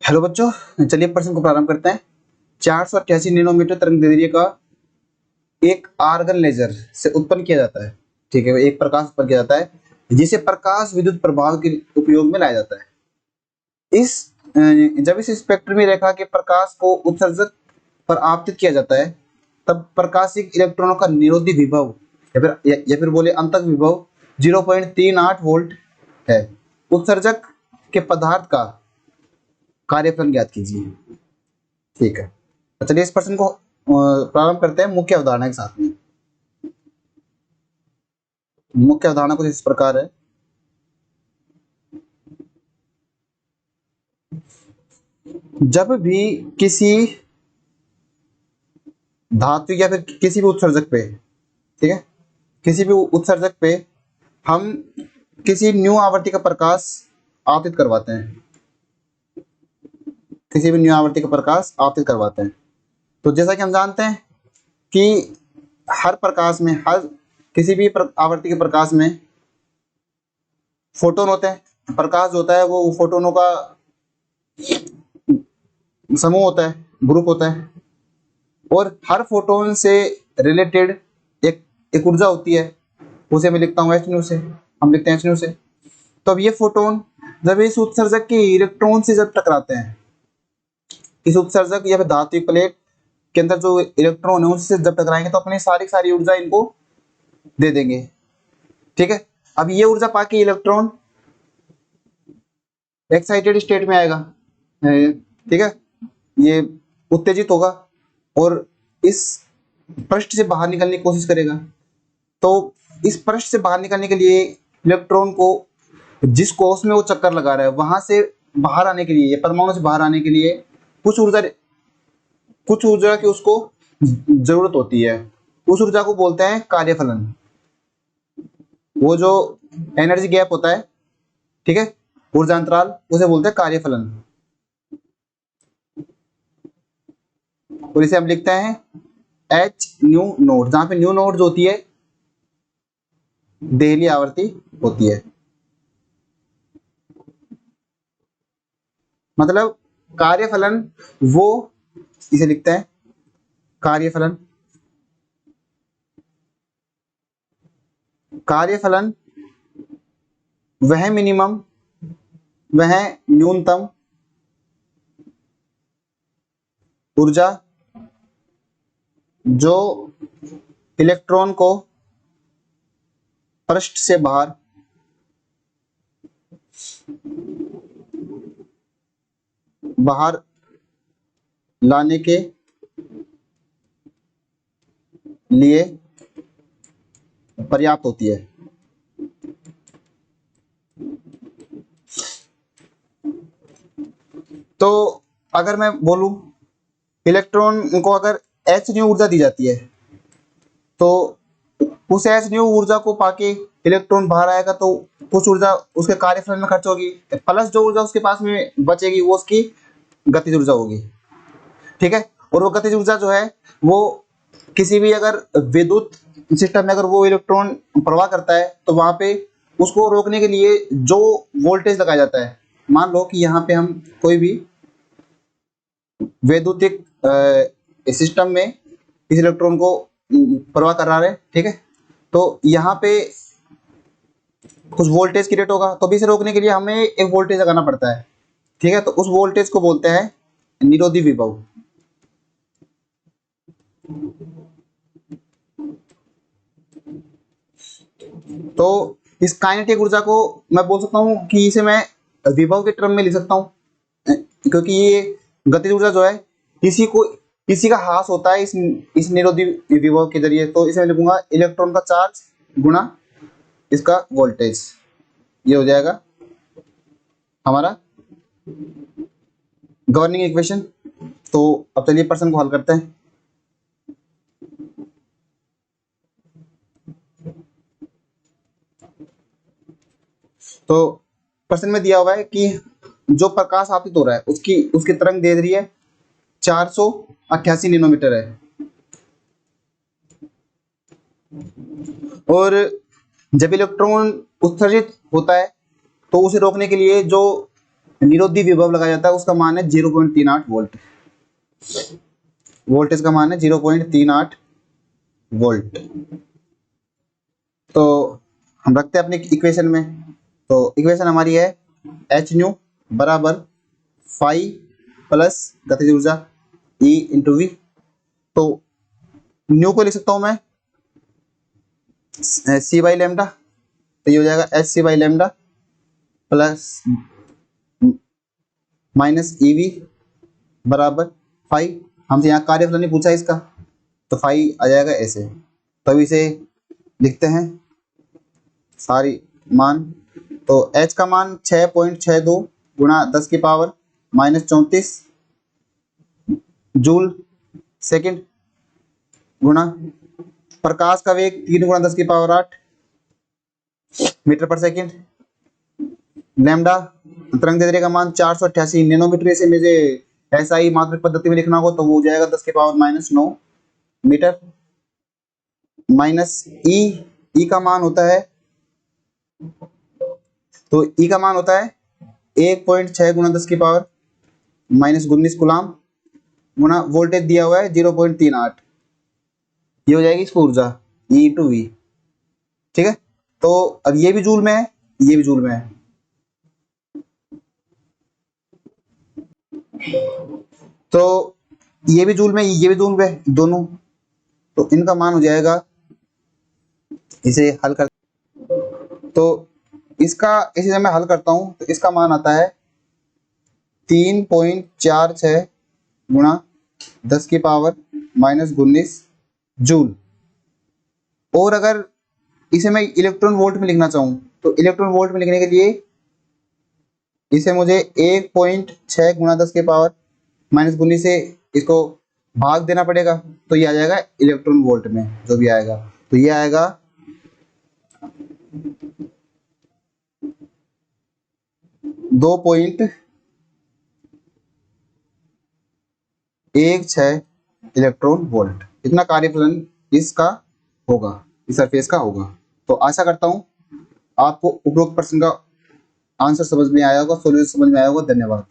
Hello बच्चों, चलिए प्रश्न को प्रारंभ करते हैं। 488 नैनोमीटर तरंगदैर्घ्य का एक आर्गन लेजर से उत्पन्न किया जाता है। ठीक है, एक प्रकाश उत्पन्न किया जाता है जिसे प्रकाश विद्युत प्रभाव के उपयोग में लाया जाता है। जब इस स्पेक्ट्रमी रेखा के प्रकाश को उत्सर्जक पर आपतित किया जाता है, तब प्रकाशिक इलेक्ट्रॉनों का निरोधी विभव या फिर बोले अंतक विभव 0.38 वोल्ट है। उत्सर्जक के पदार्थ का कार्यफलन ज्ञात कीजिए। ठीक है, तो चलिए इस प्रश्न को प्रारंभ करते हैं मुख्य अवधारणा के साथ में। मुख्य अवधारणा कुछ इस प्रकार है। जब भी किसी धातु या फिर किसी भी उत्सर्जक पे, ठीक है, किसी भी उत्सर्जक पे हम किसी न्यू आवृत्ति का प्रकाश आपतित करवाते हैं, किसी भी न्यू आवृत्ति का प्रकाश आपतित करवाते हैं, तो जैसा कि हम जानते हैं कि हर प्रकाश में, हर किसी भी आवृत्ति के प्रकाश में फोटोन होते हैं। प्रकाश जो होता है वो फोटोनों का समूह होता है, ग्रुप होता है, और हर फोटोन से रिलेटेड एक ऊर्जा होती है, उसे मैं लिखता हूँ एच न्यू से, हम लिखते हैं एच न्यू से। तो अब ये फोटोन जब इस उत्सर्जक के इलेक्ट्रॉन से जब टकराते हैं, इस उत्सर्जक या फिर धातु प्लेट के अंदर जो इलेक्ट्रॉन है उससे जब टकराएंगे तो अपनी सारी ऊर्जा इनको दे देंगे। ठीक है, अब ये ऊर्जा पाके इलेक्ट्रॉन एक्साइटेड स्टेट में आएगा। ठीक है, ये उत्तेजित होगा और इस पृष्ठ से बाहर निकलने की कोशिश करेगा। तो इस पृष्ठ से बाहर निकलने के लिए इलेक्ट्रॉन को जिस कोष में वो चक्कर लगा रहा है वहां से बाहर आने के लिए, परमाणु से बाहर आने के लिए कुछ ऊर्जा की उसको जरूरत होती है। उस ऊर्जा को बोलते हैं कार्यफलन। वो जो एनर्जी गैप होता है, ठीक है, ऊर्जा अंतराल, उसे बोलते हैं कार्यफलन। और इसे हम लिखते हैं एच न्यू नोड, जहां पे न्यू नोड जो होती है देहली आवृत्ति होती है। मतलब कार्यफलन वो, इसे लिखते हैं कार्यफलन। कार्यफलन वह मिनिमम, वह न्यूनतम ऊर्जा जो इलेक्ट्रॉन को पृष्ठ से बाहर लाने के लिए पर्याप्त होती है। तो अगर मैं बोलूं इलेक्ट्रॉन को अगर एच न्यू ऊर्जा दी जाती है तो उस एच न्यू ऊर्जा को पाके इलेक्ट्रॉन बाहर आएगा तो कुछ ऊर्जा उसके कार्यफलन में खर्च होगी, प्लस जो ऊर्जा उसके पास में बचेगी वो उसकी गतिज ऊर्जा होगी। ठीक है, और वो गतिज ऊर्जा जो है वो किसी भी अगर विद्युत सिस्टम में अगर वो इलेक्ट्रॉन प्रवाह करता है तो वहां पे उसको रोकने के लिए जो वोल्टेज लगाया जाता है, मान लो कि यहाँ पे हम कोई भी वैद्युतिक सिस्टम में इस इलेक्ट्रॉन को प्रवाह करा रहे हैं, ठीक है, तो यहाँ पे कुछ वोल्टेज क्रिएट होगा, तो भी इसे रोकने के लिए हमें एक वोल्टेज लगाना पड़ता है। ठीक है, तो उस वोल्टेज को बोलते हैं निरोधी विभव। तो इस काइनेटिक ऊर्जा को मैं बोल सकता हूँ कि इसे मैं विभव के टर्म में लिख सकता हूँ, क्योंकि ये गतिज ऊर्जा जो है इसी का ह्रास होता है इस निरोधी विभव के जरिए। तो इसे मैं लिखूंगा इलेक्ट्रॉन का चार्ज गुणा इसका वोल्टेज, ये हो जाएगा हमारा गवर्निंग इक्वेशन। तो अब चलिए प्रश्न को हल करते हैं। तो प्रश्न में दिया हुआ है कि जो प्रकाश आपतित हो रहा है उसकी तरंग दैर्ध्य 488 नैनोमीटर है, और जब इलेक्ट्रॉन उत्सर्जित होता है तो उसे रोकने के लिए जो निरोधी विभव लगाया जाता है उसका मान है 0.38 वोल्ट। वोल्टेज का मान है 0.38 वोल्ट। तो हम रखते हैं अपनी इक्वेशन में। तो इक्वेशन हमारी है एच न्यू बराबर फाई प्लस गतिज ऊर्जा ई इंटू वी। तो न्यू को लिख सकता हूं मैं सी बाई लेमडा, तो ये हो जाएगा H C by lambda plus minus E V बराबर फाई। हमसे यहाँ कार्यफलन नहीं पूछा इसका, तो फाई आ जाएगा ऐसे। तो अब इसे लिखते हैं सारी मान। तो h का मान 6.62 गुणा 10 की पावर -34 जूल सेकंड गुणा प्रकाश का वेग 3 गुणा 10 की पावर 8 मीटर पर सेकंड। लैम्डा तरंग दैर्ध्य का मान 488 नैनोमीटर से मुझे SI मात्रक पद्धति में लिखना होगा तो वो हो जाएगा 10 की पावर -9 मीटर। माइनस ई का मान होता है, तो ई का मान होता है 1.6 गुणा 10 की पावर -19 कूलाम गुणा वोल्टेज दिया हुआ है 0.38। ये हो जाएगी इसकी ऊर्जा ई टू वी। ठीक है, तो अब ये भी जूल में है, ये भी जूल में है। तो ये भी जूल में, ये भी जूल में, दोनों। तो इनका मान हो जाएगा, इसे हल कर, तो इसका इसे जब मैं हल करता हूं तो इसका मान आता है 3.46 गुणा 10 की पावर -19 जूल। और अगर इसे मैं इलेक्ट्रॉन वोल्ट में लिखना चाहूं तो इलेक्ट्रॉन वोल्ट में लिखने के लिए इसे मुझे 1.6 गुणा 10 की पावर -19 से इसको भाग देना पड़ेगा, तो ये आ जाएगा इलेक्ट्रॉन वोल्ट में। जो भी आएगा तो ये आएगा 2.16 इलेक्ट्रॉन वोल्ट। इतना कार्यफलन इसका होगा, इस सरफेस का होगा। तो आशा करता हूं आपको उपरोक्त प्रश्न का आंसर समझ में आया होगा, सॉल्यूशन समझ में आया होगा। धन्यवाद।